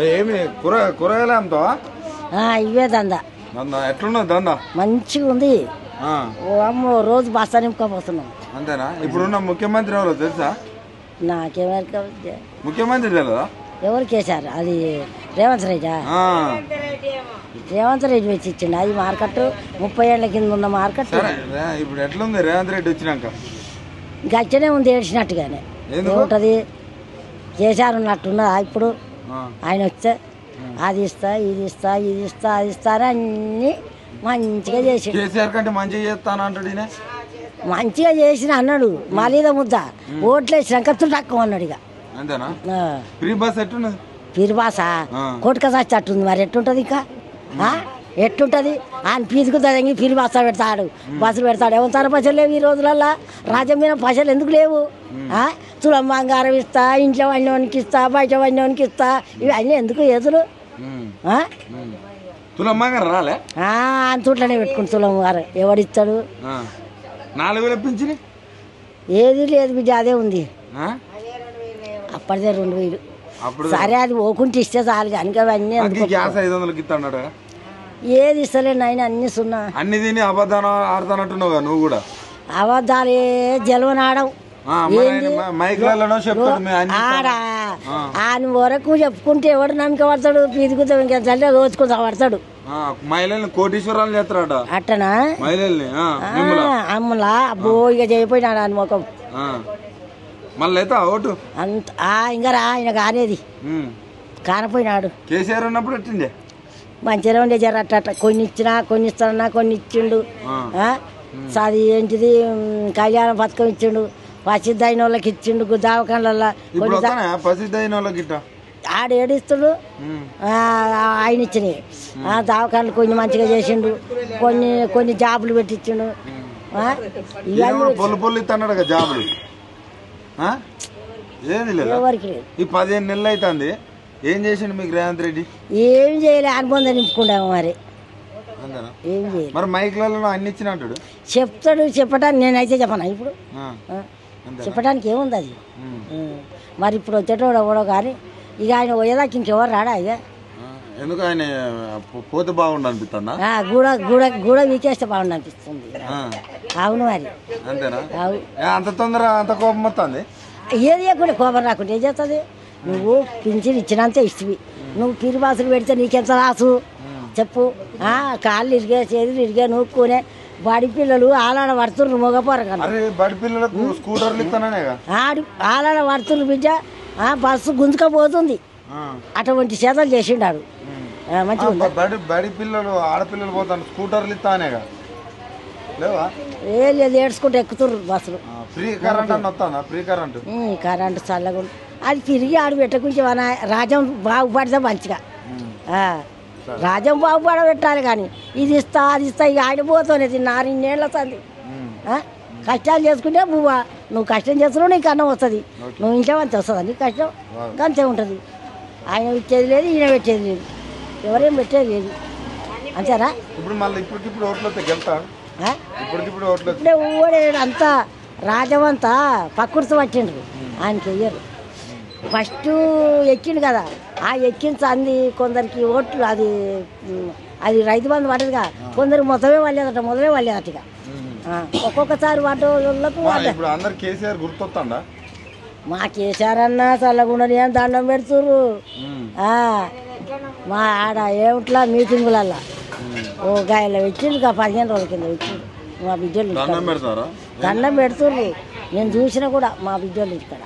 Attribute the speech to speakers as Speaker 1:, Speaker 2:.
Speaker 1: ఏమి కూరగాయలు అమ్ముతావా?
Speaker 2: ఇవే దందా.
Speaker 1: ఎట్లున్నది దందా?
Speaker 2: మంచిగా ఉంది. అమ్మో రోజు బస్తా నింపుకోపోతున్నాం.
Speaker 1: అంతేనా? ఇప్పుడున్న ముఖ్యమంత్రి ఎవరో తెలుసా?
Speaker 2: నాకేమో
Speaker 1: ముఖ్యమంత్రి తెలియదా?
Speaker 2: ఎవరు కేసారు? అది రేవంత్ రెడ్డి. రేవంత్ రెడ్డి వచ్చి ఇచ్చిండు. అది మార్కెట్ 30 ఏళ్ల కింద ఉన్న మార్కెట్.
Speaker 1: ఇప్పుడు ఎట్లుంది రేవంత్ రెడ్డి వచ్చినాక?
Speaker 2: గచ్చనే ఉంది, ఏడ్చినట్టుగానే ఏముంటది. కేసీఆర్ ఉన్నట్టున్నదా ఇప్పుడు? ఆయన వస్తే అది ఇస్తా, ఇది ఇస్తా, ఇది ఇస్తా, అది ఇస్తా అని అన్ని మంచిగా చేసి
Speaker 1: కేసీఆర్ కంటే మంచిగా చేస్తాను అంటాడు.
Speaker 2: మంచిగా చేసిన అన్నాడు. మళ్ళీ ముద్ద ఓట్లు వేసినాక తక్కువ అన్నాడు. ఇక
Speaker 1: అంతేనా? ఫ్రీ బస్ ఎట్టున్నది?
Speaker 2: ఫ్రీ బాసా కొట్టుక చచ్చేట్టుంది. మరి ఎట్టుంటది? ఇంకా ఎట్లుంటది? ఆయన పీసుకు తగ్గి ఫ్రీ బస్తా పెడతాడు, బస్సులు పెడతాడు. ఎవరు పైసలు లేవు ఈ రోజులల్లో. రాజ్యం మీద పైసలు ఎందుకు లేవు? తులం బంగారం ఇస్తా, ఇంట్లో వండినోనికి ఇస్తా, బయట వండినోనికి ఇస్తా, ఇవన్నీ ఎందుకు ఎదురు?
Speaker 1: తులం బంగారం రాలే?
Speaker 2: అంతట్లోనే పెట్టుకుని తులం గారు ఎవడిస్తాడు?
Speaker 1: 4000 పింఛని
Speaker 2: ఏది లేదు బిడ్డ, అదే ఉంది. అప్పటిదే 2000. సరే అది ఓకుంటే ఇస్తే చాలు. కనుక అవన్నీ ఏది ఇస్తలేండి ఆయన, అన్ని సున్నా.
Speaker 1: అన్ని తిని అబద్ధాలు ఆడుతానంటున్నావు నువ్వు కూడా.
Speaker 2: అబద్ధాలే జలవనాడవు. ఆడా ఆయన వరకు చెప్పుకుంటే ఎవడు నమ్మక పడతాడు? పీదుకుతా ఇంకెంత రోజుకుంటా పడతాడు.
Speaker 1: మహిళల్ని కోటీశ్వరాలు చేస్తారట.
Speaker 2: అట్టనా?
Speaker 1: మహిళల్ని
Speaker 2: అమ్మలా అబ్బో ఇక చేయిపోయినాడు అని ముఖం.
Speaker 1: మళ్ళీ అయితే ఓటు
Speaker 2: అంత ఇంకా ఆయన కానేది కానపోయినాడు.
Speaker 1: కేసీఆర్ ఉన్నప్పుడు ఎట్టిండే
Speaker 2: మంచిగా ఉండే. జర అట్ట కొన్ని ఇచ్చినా, కొన్ని ఇస్తానన్నా, కొన్ని ఇచ్చిండు. అది ఏంటిది కళ్యాణ పథకం ఇచ్చిండు, ప్రసిద్ధ అయిన వాళ్ళకి ఇచ్చిండు. దవాఖానలలో ఆడు ఏడిస్తుడు. ఆయన ఇచ్చినాయి దవాఖానలు కొన్ని మంచిగా చేసిండు. కొన్ని జాబులు పెట్టించిండు. ఎవరికి లేదు.
Speaker 1: ఈ 15 నెలలు అవుతుంది. ఏం చేసిండు మీకు రేవంత్ రెడ్డి?
Speaker 2: ఏం చేయలే, అనుబంధం నింపుకుంటాము. మరి ఏం చేయలేదు.
Speaker 1: మరి మైక్లలో అన్ని ఇచ్చిన అంటాడు.
Speaker 2: చెప్తాడు. చెప్పడానికి నేనైతే చెప్పనా ఇప్పుడు? చెప్పడానికి ఏముంది అది? మరి ఇప్పుడు వచ్చేటోడు ఎవడో కానీ ఇక ఆయన పోయేదాకా ఇంకెవరు రాడా? ఇక
Speaker 1: ఎందుకు ఆయన పోతే బాగుండు అనిపిస్తుందా?
Speaker 2: గూడ వీకేస్తే బాగుండు అనిపిస్తుంది. అవును మరి.
Speaker 1: అంతేనా? అంత తొందర అంత కోపం వస్తుంది?
Speaker 2: ఏది కూడా కోపం రాకుండా ఏం చేస్తుంది? నువ్వు పింఛన్ ఇచ్చినంత ఇష్టవి. నువ్వు పిరిబాసులు పెడితే నీకెంత రాసు చెప్పు? కాళ్ళు ఇరిగే, చేతులు ఇరిగే, నూక్కునే బడి పిల్లలు ఆలాడ పడుతుర్రు. ఆడు ఆలాడ పడుతుర్రు బిడ్డ. బస్సు గుంజుకపోతుంది. అటువంటి చేతలు చేసిండాడు.
Speaker 1: మంచిగా బడి పిల్లలు ఆడపిల్లలు పోతాను స్కూటర్లు ఇస్తానేగా లేవా?
Speaker 2: ఏ లేదు, ఏడ్చుకుంటూ ఎక్కుతుర్రు బస్సులు. కరెంటు చల్లగా అది తిరిగి ఆడు పెట్టకుంటే మన రాజ్యం బాగుపడితే మంచిగా. రాజ్యం బాగుపడబెట్టాలి. కానీ ఇది ఇస్తా, అది ఇస్తా, ఇక ఆడిపోతానేది 4 ఏళ్ళ సంది. కష్టాలు చేసుకుంటే నువ్వు కష్టం చేస్తున్నావు, నీకు అన్నం వస్తుంది. నువ్వు ఇంట్లో అంత వస్తుందా నీకు కష్టం? అంతే ఉంటుంది. ఆయన ఇచ్చేది లేదు, ఈయన పెట్టేది లేదు, ఎవరేం పెట్టేది లేదు. అంతేనా? ఇప్పుడే ఊడేడు అంతా రాజ్యం అంతా పక్కుర్తి పట్టిండ్రు. ఆయనకి వెయ్యరు. ఫస్ట్ ఎక్కిండు కదా, ఆ ఎక్కించి అంది కొందరికి ఓట్లు. అది రైతు బంధు పడ్డదిగా, కొందరికి మొత్తమే వాళ్ళేదట, మొదలే వాళ్ళేదట. ఇక ఒక్కొక్కసారి వాళ్ళకు
Speaker 1: గుర్తొస్తుందా?
Speaker 2: మా కేసీఆర్ అన్న చల్లగుండని ఏం దండం పెడుతుర్రు. మా ఆడ ఏమిట్లా మీటింగులల్లా ఓ గాయలో పెట్టిండు. 15 రోజుల కింద పెట్టిండు. మా బిడ్డలు దండం పెడుతుర్రు. నేను చూసినా కూడా మా బిడ్డలు ఇక్కడ.